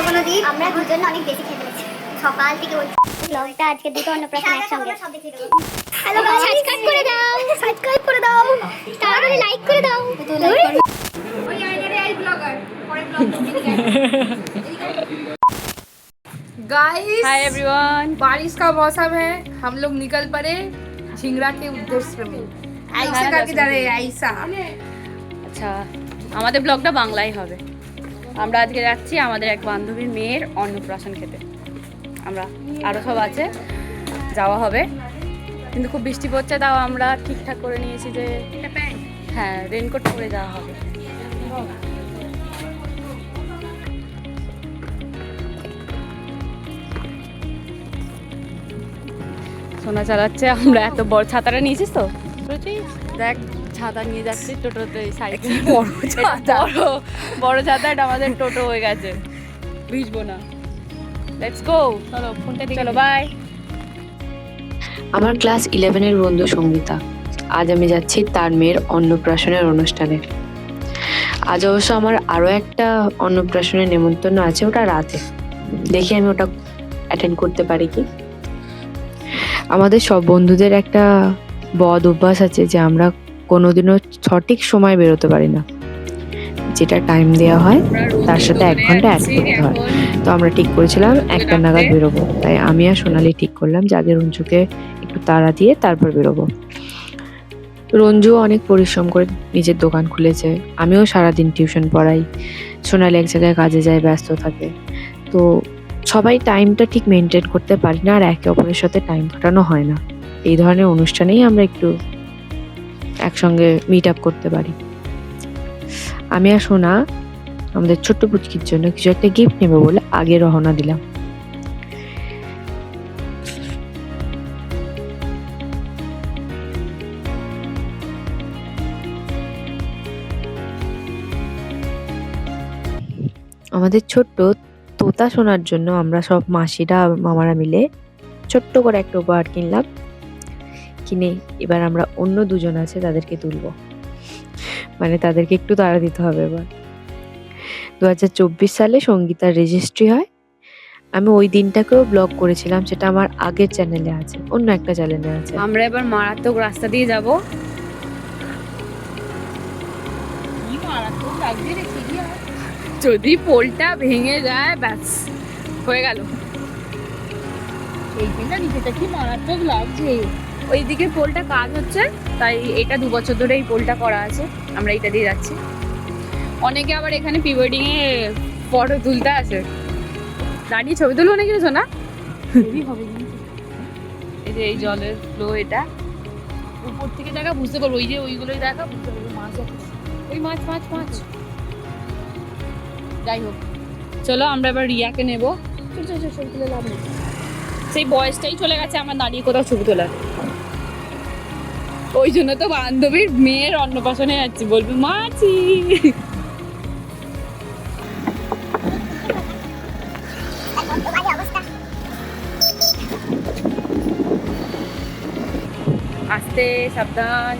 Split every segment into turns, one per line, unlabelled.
কোনোদিন আমরা দুজন অনেক বেশি খেতে পেরেছি সকাল থেকে বলছি ব্লগটা আজকে দুটো অন্নপ্রাশন একসঙ্গে। হ্যালো সাবস্ক্রাইব করে দাও, সাবস্ক্রাইব করে দাও, তারপরে লাইক করে দাও। তো লাইক করো। ওই আই ব্লগার পরে ব্লগ
गाइस
हाय एवरीवन,
बारिश का मौसम है, हम लोग निकल पड़े झिंगरा के उद्देश्य में। ऐसा करके जा रहे हैं ऐसा।
আচ্ছা আমাদের ব্লগটা বাংলাই হবে। আমরা আজকে যাচ্ছি আমাদের এক বান্ধবীর মেয়ের অন্নপ্রাশন খেতে। আমরা আরও সব আছে, যাওয়া হবে, কিন্তু খুব বৃষ্টি পড়ছে, তাও আমরা ঠিকঠাক করে নিয়েছি যে হ্যাঁ রেনকোট পরে যাওয়া হবে। সোনা চালাচ্ছে, আমরা এত বড় ছাতাটা নিয়েছিস তো দেখ, ছাতা নিয়ে যাচ্ছি টোটোতে, সাইকেল বড় ছাতা, এটা আমাদের টোটো হয়ে গেছে, ভিজবো না। লেটস গো, চলো ফোনটা দিয়ে, চলো বাই।
আমার ক্লাস 11-এর বন্ধু সঙ্গীতা, আজ আমি যাচ্ছি তার মেয়ের অন্নপ্রাশনের অনুষ্ঠানে। আজ অবশ্য আমার আরও একটা অন্নপ্রাশনের নেমন্তন্ন আছে, ওটা রাতে, দেখি আমি ওটা অ্যাটেন্ড করতে পারি কি। আমাদের সব বন্ধুদের একটা বদ অভ্যাস আছে যে আমরা কোনোদিনও সঠিক সময় বেরোতে পারি না, যেটা টাইম দেওয়া হয় তার সাথে 1 ঘন্টা অ্যাড করতে হয়। তো আমরা ঠিক করেছিলাম 1টা নাগাদ বেরোবো, তাই আমি আর সোনালি ঠিক করলাম যে আগে রঞ্জুকে একটু তাড়া দিয়ে তারপর বেরোবো। রঞ্জু অনেক পরিশ্রম করে নিজের দোকান খুলেছে, আমিও সারাদিন টিউশন পড়াই, সোনালি এক জায়গায় কাজে যায়, ব্যস্ত থাকে। তো সবাই টাইমটা ঠিক মেনটেন করতে পারি না, আর একে অপরের সাথে টাইম কাটানো হয় না। এই ধরনের অনুষ্ঠানেই আমরা একটু একসঙ্গে মিট আপ করতে পারি। আমি আর সোনা আমাদের ছোট্ট পুচকির জন্য কিছু একটা গিফট নেবো বলে আগে রওনা দিলাম। আমাদের ছোট্ট তোতা সোনার জন্য আমরা সব মাসিরা মামারা মিলে ছোট্ট করে একটা উপহার কিনলাম। কিনে এবার আমরা অন্য দুজন আছে তাদেরকে তুলবো, মানে তাদেরকে একটু তাড়া দিতে হবে। এবার 2024 সালে সঙ্গীতার রেজিস্ট্রি হয়। আমি ওই দিনটাকেও ব্লগ করেছিলাম, সেটা আমার আগের চ্যানেলে আছে, অন্য একটা চ্যানেলে আছে।
আমরা এবার মারাত্মক রাস্তা দিয়ে যাব। যদি পোলটা ভেঙে যায় ব্যাস হয়ে গেল। এইখানটা নিচেটা কি মারাত্মক লাগছে। ওইদিকে পোলটা কাজ হচ্ছে, তাই এটা 2 বছর ধরে এই পোলটা করা আছে, আমরা এটা দিয়ে যাচ্ছি। অনেকে আবার এখানে প্রি ওয়েডিং এ ফটো তুলতে আসে, দাঁড়িয়ে ছবি তুলবো নাকি না? এই যে এই জলের ফ্লো, এটা উপর থেকে দেখা বুঝতে পারবো, ওই যে ওইগুলোই দেখা বুঝতে পারবো, মাছ আছে, ওই মাছ মাছ মাছ। যাই হোক, চলো আমরা এবার রিয়াকে নেবো। ছবি তুলে লাভ নেই, সেই বয়সটাই চলে গেছে আমার দাঁড়িয়ে কোথাও ছবি তোলার। ওই জন্য তো বান্ধবীর মেয়ের অন্নপ্রাশনে যাচ্ছি, বলবি মাছি। আস্তে, সাবধান।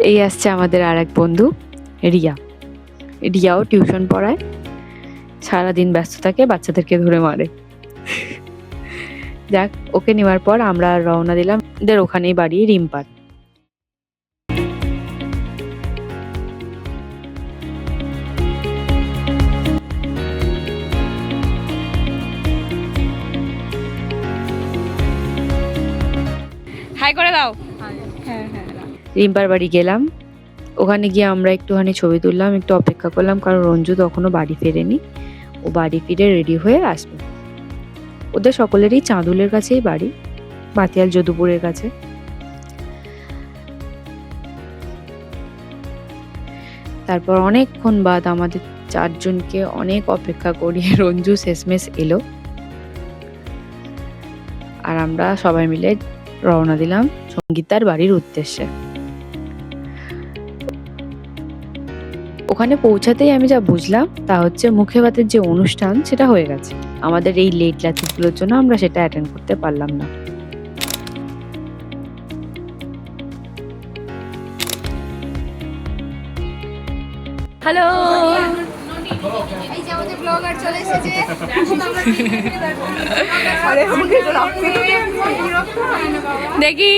এই আসছে আমাদের আর এক বন্ধু রিয়া। রিয়াও টিউশন পড়ায়, সারাদিন ব্যস্ত থাকে, বাচ্চাদেরকে ধরে মারে। যাক, ওকে নেওয়ার পর আমরা রওনা দিলাম ওদের ওখানেই বাড়ি, রিম্পার।
হাই করে দাও। হ্যাঁ হ্যাঁ,
রিম্পার বাড়ি গেলাম, ওখানে গিয়ে আমরা একটুখানি ছবি তুললাম, একটু অপেক্ষা করলাম, কারণ রঞ্জু তখনও বাড়ি ফেরেনি, ও বাড়ি ফিরে রেডি হয়ে আসবে। ওদের সকলেরই চাঁদুলের কাছেই বাড়ি, মাতিয়াল যদুপুরের কাছে। তারপর অনেকক্ষণ বাদ আমাদের 4 জনকে অনেক অপেক্ষা করিয়ে রঞ্জু শেষমেশ এলো, আর আমরা সবাই মিলে রওনা দিলাম সঙ্গীতার বাড়ির উদ্দেশ্যে। ওখানে পৌঁছাতেই আমি যা বুঝলাম তা হচ্ছে মুখে ভাতের যে অনুষ্ঠান সেটা হয়ে গেছে। আমাদের এই লেট লাচিগুলোর জন্য আমরা সেটা অ্যাটেন্ড করতে পারলাম না।
হ্যালো
এই যে আমাদের ব্লগার চলে এসেছে।
দেখি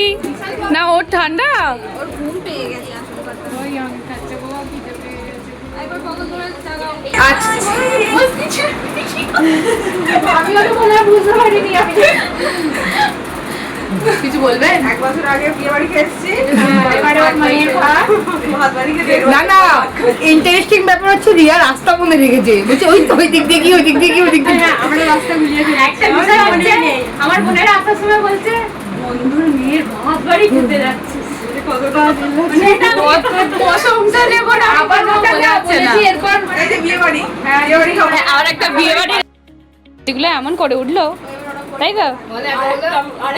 না, ওর ঠান্ডা।
ওর ঘুম পেয়ে গেছে আসলে কথা। ওই আমি খাচ্ছে বাবা ভিজে পেয়ে গেছে। একবার বন্ধ করে চালাও। আচ্ছা আমি তো বলে বুঝতে পারিনি আমি। কিছু বলবেন? 1 বছর আগে বিয়ে বাড়ি খেয়েছি, এবারে ওর মায়ের ভাত বাড়ি খেতে। না না, ইন্টারেস্টিং ব্যাপার হচ্ছে রিয়া রাস্তা মনে রেখেছে, বলছে ওই তো ওই দিক দিয়ে কি, ওই দিক দিয়ে কি, ওই দিক দিয়ে। হ্যাঁ আমরা রাস্তা মিলিয়ে ফেলেছি।
একটা বিষয় হচ্ছে আমার বোনের আসার সময় বলছে বন্ধুর মেয়ের ভাত বাড়ি খেতে যাচ্ছে। কতটা প্রশংসা নেব না, আবার বলেছি এরপর এই যে বিয়ে বাড়ি, হ্যাঁ বিয়ে বাড়ি হবে, আর একটা বিয়ে বাড়ি। এগুলো এমন করে উঠলো, তাই তো?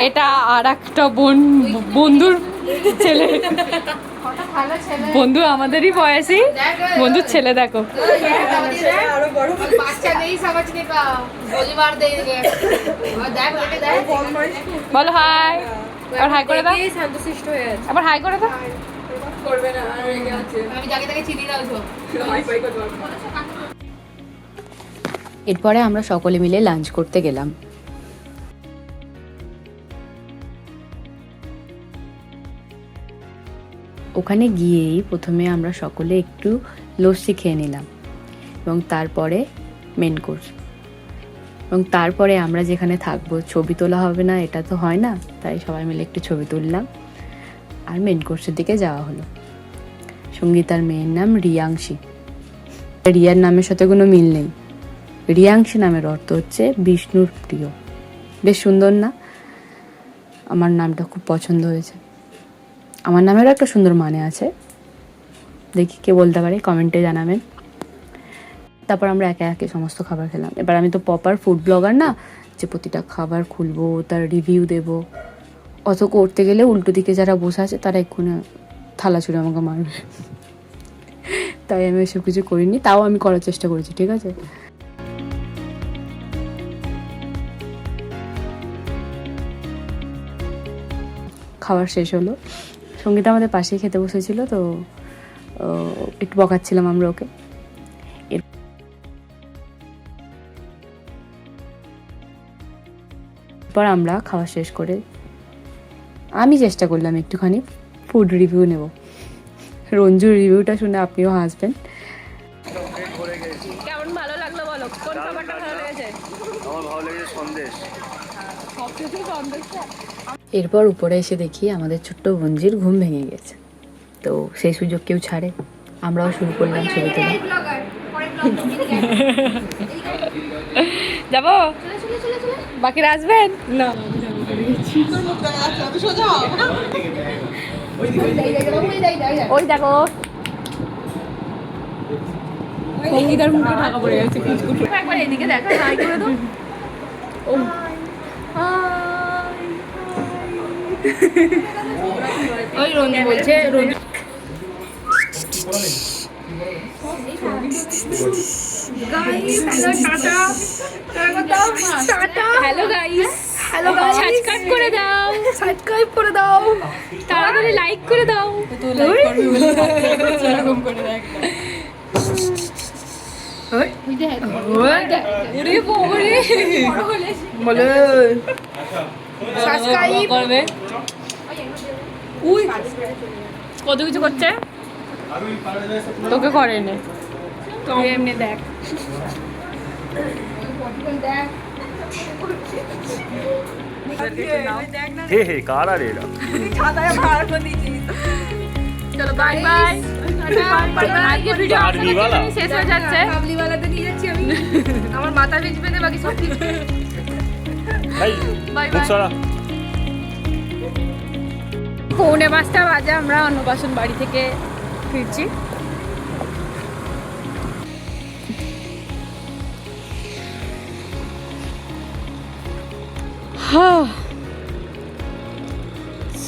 এটা আর একটা বন্ধুর ছেলে, বন্ধু আমাদেরই বয়সী, বন্ধুর ছেলে দেখো। বলো হাই, আবার হাই করে দাও, শান্তশিষ্ট হয়ে আছে, আবার হাই করে দাও। করবে না, আর রেগে আছে। আমি যাকে তাকে চিনি দাও তো।
এরপরে আমরা সকলে মিলে লাঞ্চ করতে গেলাম। ওখানে গিয়েই প্রথমে আমরা সকলে একটু লস্যি খেয়ে নিলাম এবং তারপরে মেন কোর্স, এবং তারপরে আমরা যেখানে থাকবো ছবি তোলা হবে না, এটা তো হয় না, তাই সবাই মিলে একটু ছবি তুললাম আর মেন কোর্সের দিকে যাওয়া হলো। সঙ্গীতার মেয়ের নাম রিয়াংশী। রিয়ার নামের সাথে কোনো মিল নেই। রিয়াংশী নামের অর্থ হচ্ছে বিষ্ণুর প্রিয়। বেশ সুন্দর না? আমার নামটা খুব পছন্দ হয়েছে। আমার নামেরও একটা সুন্দর মানে আছে, দেখি কে বলতে পারে, কমেন্টে জানাবেন। তারপর আমরা একে একে সমস্ত খাবার খেলাম। এবার আমি তো প্রপার ফুড ব্লগার না, যে প্রতিটা খাবার খুলবো, তার রিভিউ দেব। অত করতে গেলে উল্টো দিকে যারা বসে আছে তারা এক্ষুনি থালা ছুঁড়ে আমাকে মারবে, তাই আমি এসব কিছু করিনি। তাও আমি করার চেষ্টা করেছি, ঠিক আছে? খাবার শেষ হলো, সঙ্গীতা আমাদের পাশেই খেতে বসেছিল, তো একটু বকাচ্ছিলাম আমরা ওকে। এরপর আমরা খাওয়া শেষ করে আমি চেষ্টা করলাম একটুখানি ফুড রিভিউ নেব। রঞ্জুর রিভিউটা শুনে আপনিও হাসবেন।
কেমন ভালো লাগলো বলো, কোন খাবারটা ভালো লেগেছে?
আমার ভালো লেগেছে সন্দেশ।
এরপর উপরে এসে দেখি আমাদের ছোট্ট বঞ্জির ঘুম ভেঙে গেছে, তো সেই সুযোগ কেউ ছাড়ে, আমরাও শুরু করলাম ছবি তোলা।
যাবো, বাকিরা আসবেন না? ওই দেখো সঙ্গীতার মুখে ঢাকা পড়ে গেছে, একবার এদিকে দেখো, হাই করে দাও।
ওই রঞ্জু বলছে, Ranju
hello guys, hello guys, subscribe করে দাও, সাবস্ক্রাইব করে দাও, তাড়াতাড়ি লাইক করে দাও। তো লাইক করবে বলে এরকম করে দেখ। ওই দেখ, ওরে বাবারে,
বলে সাবস্ক্রাইব
করবে। উই কত কিছু করছে, তোকে করেনি, তুই এমনি দেখ।
হে হে কারা রে এরা?
চলো বাই বাই, আজকে ভিডিও
কাবলিওয়ালা?
শেষ হয়ে যাচ্ছে।
কাবলিওয়ালাতে নিয়ে যাচ্ছি আমি, আমার মাথা ভিজবে না, বাকি সব ঠিক।
এই
বাই
মুখ
বাই।
সরা।
4:45 বাজে, আমরা অন্নপ্রাশন বাড়ি থেকে ফিরছি।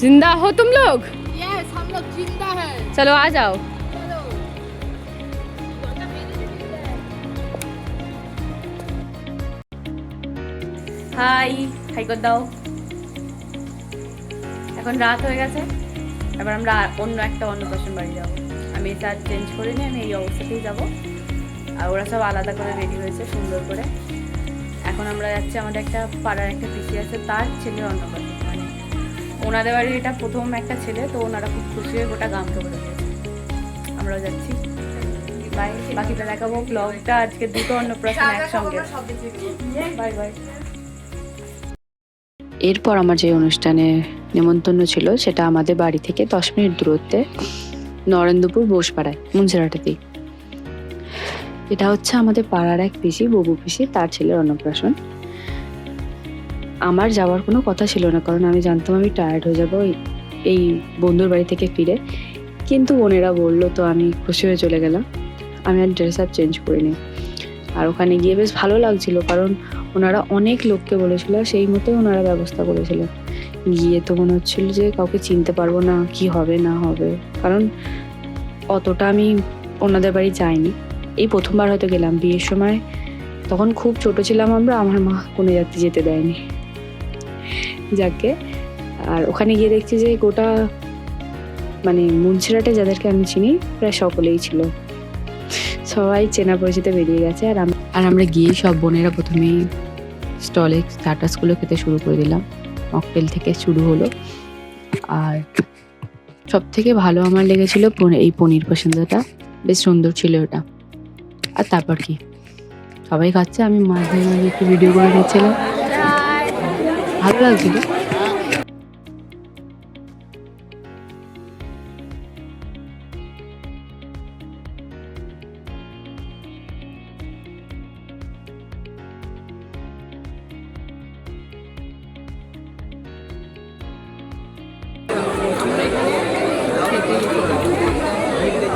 जिंदा हो तुम लोग?
यस, हम लोग जिंदा हैं।
चलो आ जाओ। হাই হাই করে দাও। এখন রাত হয়ে গেছে, এবার আমরা অন্য একটা অন্নপ্রাশন বাড়ি যাবো। আমি তার চেঞ্জ করে নিই, আমি এই অবস্থাতেই যাবো। আর ওরা সব আলাদা করে রেডি হয়েছে সুন্দর করে। এখন আমরা যাচ্ছি, আমাদের একটা পাড়ার একটা পিসি আছে, তার ছেলের অন্নপ্রাশন। মানে ওনাদের বাড়ির এটা প্রথম একটা ছেলে, তো ওনারা খুব খুশি হয়ে গোটা গ্রামকে বলে দিয়েছে। আমরাও যাচ্ছি, বাই। বাকিটা দেখাবো ব্লগটা। আজকে দুটো অন্নপ্রাশন একসঙ্গে। Bye bye.
এরপর আমার যে অনুষ্ঠানে নেমন্তন্ন ছিল সেটা আমাদের বাড়ি থেকে 10 মিনিট দূরত্বে নরেন্দ্রপুর বোসপাড়ায়, মুন্সিরহাটেতেই। এটা হচ্ছে আমাদের পাড়ার এক পিসি, ববু পিসি, তার ছেলের অন্নপ্রাশন। আমার যাওয়ার কোনো কথা ছিল না, কারণ আমি জানতাম আমি টায়ার্ড হয়ে যাবো এই বন্ধুর বাড়ি থেকে ফিরে। কিন্তু বোনেরা বললো, তো আমি খুশি হয়ে চলে গেলাম। আমি আর ড্রেস আপ চেঞ্জ করিনি। আর ওখানে গিয়ে বেশ ভালো লাগছিল, কারণ ওনারা অনেক লোককে বলেছিল, সেই মতোই ওনারা ব্যবস্থা করেছিল। গিয়ে তো মনে হচ্ছিল যে কাউকে চিনতে পারবো না, কি হবে না হবে, কারণ অতটা আমি ওনাদের বাড়ি যাইনি। এই প্রথমবার হয়তো গেলাম বিয়ের সময়, তখন খুব ছোট ছিলাম আমরা, আমার মা কোনো যাত্রী যেতে দেয়নি। যাকে আর ওখানে গিয়ে দেখছি যে গোটা মানে মুন্সিরহাটে যাদেরকে আমি চিনি প্রায় সকলেই ছিল, সবাই চেনা পরিচিত বেরিয়ে গেছে। আর আমরা গিয়ে সব বোনেরা প্রথমেই স্টলে স্টার্টাসগুলো খেতে শুরু করে দিলাম। মকটেল থেকে শুরু হলো। আর সব থেকে ভালো আমার লেগেছিল এই পনির পছন্দটা, বেশ সুন্দর ছিল ওটা। আর তারপর কি সবাই খাচ্ছে, আমি মাঝে মাঝে একটু ভিডিও করে নিচ্ছিলাম, ভালো লাগছিল।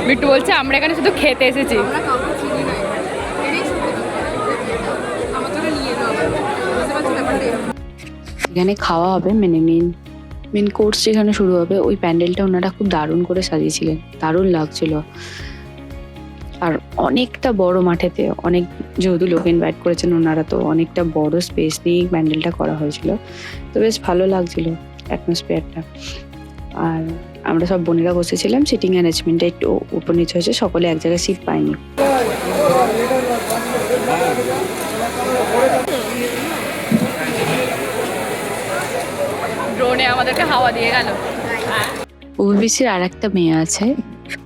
মিট্টু বলছে আমরা এখানে শুধু খেতে এসেছি।
এখানে খাওয়া হবে, মানে মেন কোর্স যেখানে শুরু হবে, ওই প্যান্ডেলটা ওনারা খুব দারুণ করে সাজিয়েছিলেন, দারুণ লাগছিল। আর অনেকটা বড় মাঠেতে, অনেক যেহেতু লোক ইনভাইট করেছেন ওনারা, তো অনেকটা বড় স্পেস নিয়ে প্যান্ডেলটা করা হয়েছিল, তো বেশ ভালো লাগছিল অ্যাটমসফিয়ারটা। আর আমরা সব বোনেরা বসেছিলাম, সিটিং অ্যারেঞ্জমেন্টটা একটু উপর নিচে হয়েছে, সকলে এক জায়গায় সিট পায়নি।
ড্রোনে আমাদেরকে হাওয়া দিয়ে গেল।
ওবিসির আর একটা মেয়ে আছে,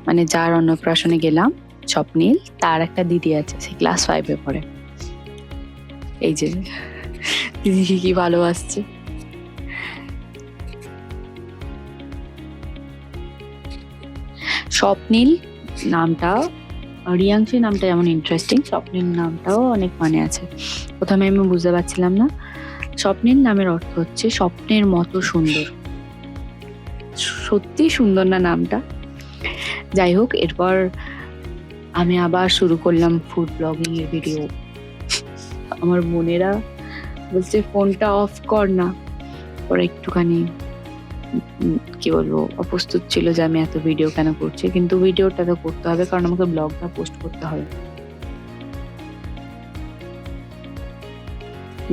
মানে যার অন্নপ্রাশনে গেলাম, স্বপ্নীল, তার একটা দিদি আছে, সে ক্লাস 5-এ পড়ে। এই যে দিদিকে কি ভালোবাসছে। স্বপ্নীল নামটা, রিয়াংশী নামটা যেমন ইন্টারেস্টিং, স্বপ্নীল নামটাও অনেক মানে আছে। প্রথমে আমি বুঝতে পারছিলাম না। স্বপ্নীল নামের অর্থ হচ্ছে স্বপ্নের মতো সুন্দর। সত্যি সুন্দর না নামটা? যাই হোক, এরপর আমি আবার শুরু করলাম ফুড ব্লগিং এর ভিডিও। আমার বোনেরা বলছে ফোনটা অফ কর না, ওরা একটুখানি কি বলবো অপ্রস্তুত ছিল যে আমি এত ভিডিও কেন করছি, কিন্তু ভিডিওটা তো করতে হবে, কারণ আমাকে ব্লগটা পোস্ট করতে হবে।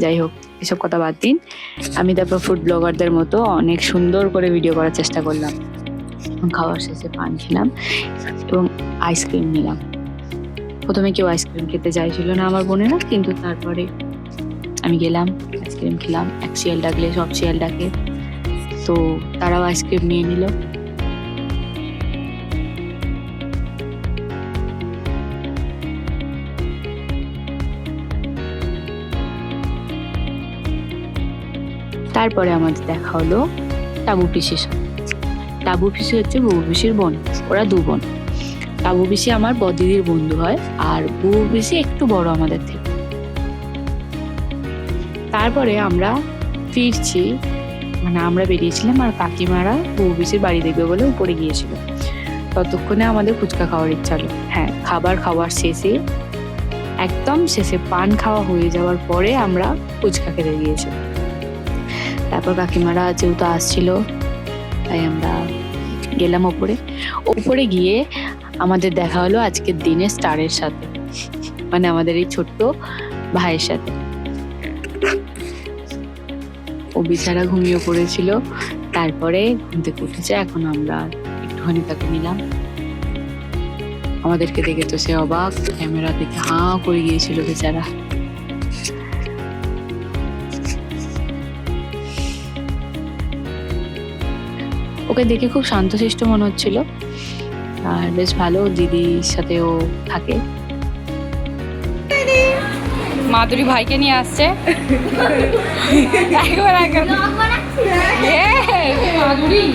যাই হোক, এসব কথা বাদ দিন। আমি তারপর ফুড ব্লগারদের মতো অনেক সুন্দর করে ভিডিও করার চেষ্টা করলাম। খাওয়ার শেষে পান খেলাম এবং আইসক্রিম নিলাম। প্রথমে কেউ আইসক্রিম খেতে চাইছিল না আমার বোনেরা, কিন্তু তারপরে আমি গেলাম, আইসক্রিম খেলাম। এক শিয়াল ডাকলে সব শিয়াল ডাকে, তো তারাও আইসক্রিম নিয়ে নিল। তারপরে আমাদের দেখা হলো টাবু পিসির সাথে। টাবু পিসি হচ্ছে বুবু পিসির বোন, ওরা 2 বোন। টাবু পিসি আমার বদিদির বন্ধু হয়, আর বুবু পিসি একটু বড় আমাদের থেকে। তারপরে আমরা ফিরছি, মানে আমরা বেরিয়েছিলাম, আর কাকিমারা বুবু পিসির বাড়ি দেখবে বলে উপরে গিয়েছিল। ততক্ষণে আমাদের ফুচকা খাওয়ার ইচ্ছা হলো। হ্যাঁ, খাওয়ার শেষে, একদম শেষে পান খাওয়া হয়ে যাওয়ার পরে আমরা ফুচকা খেতে গিয়েছি। তারপর কাকিমারা যেহেতু আসছিল, তাই আমরা গেলাম ওপরে গিয়ে আমাদের দেখা হলো আজকের দিনে স্টারের সাথে, মানে আমাদের এই ছোট্ট ভাইয়ের সাথে। ও বিছানা ঘুমিয়ে পড়েছিল, তারপরে ঘুম থেকে উঠেছে। এখন আমরা একটুখানি তাকে নিলাম, আমাদেরকে দেখে তো সে অবাক, ক্যামেরা দেখে হাঁ করে গিয়েছিল বেচারা। ওকে দেখে খুব শান্তশিষ্ট মনে হচ্ছিল, আর বেশ ভালো, দিদির সাথেও থাকে।
মাধুরী ভাইকে নিয়ে আসছে। মাধুরী,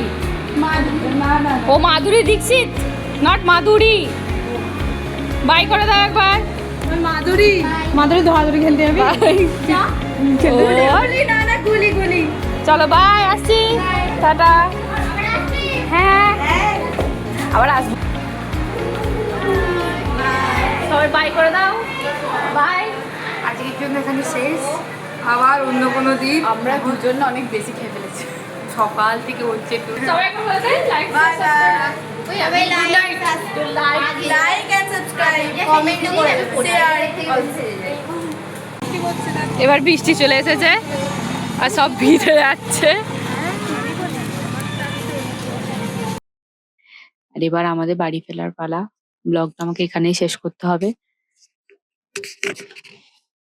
ও Madhuri Dixit, not Madhuri. By করে দাও একবার।
মাধুরী ধরাধরি খেলতে যাবি?
চলো বাই, আসছি, টাটা। হ্যাঁ আবার আসবো। সবাই বাই করে দাও, বাই।
আজকের জন্য এখানে শেষ, আবার অন্য কোনো দিন।
আমরা দুজন অনেক বেশি খেয়ে ফেলেছি,
সকাল থেকে হচ্ছে একটু।
সবাই একবার বলে দেন, like
like and subscribe, comment করে শেয়ার।
এবার বৃষ্টি চলে এসেছে আর সব ভিজে যাচ্ছে।
আর এবার আমাদের বাড়ি ফেরার পালা। ব্লগটা আমাকে এখানেই শেষ করতে হবে।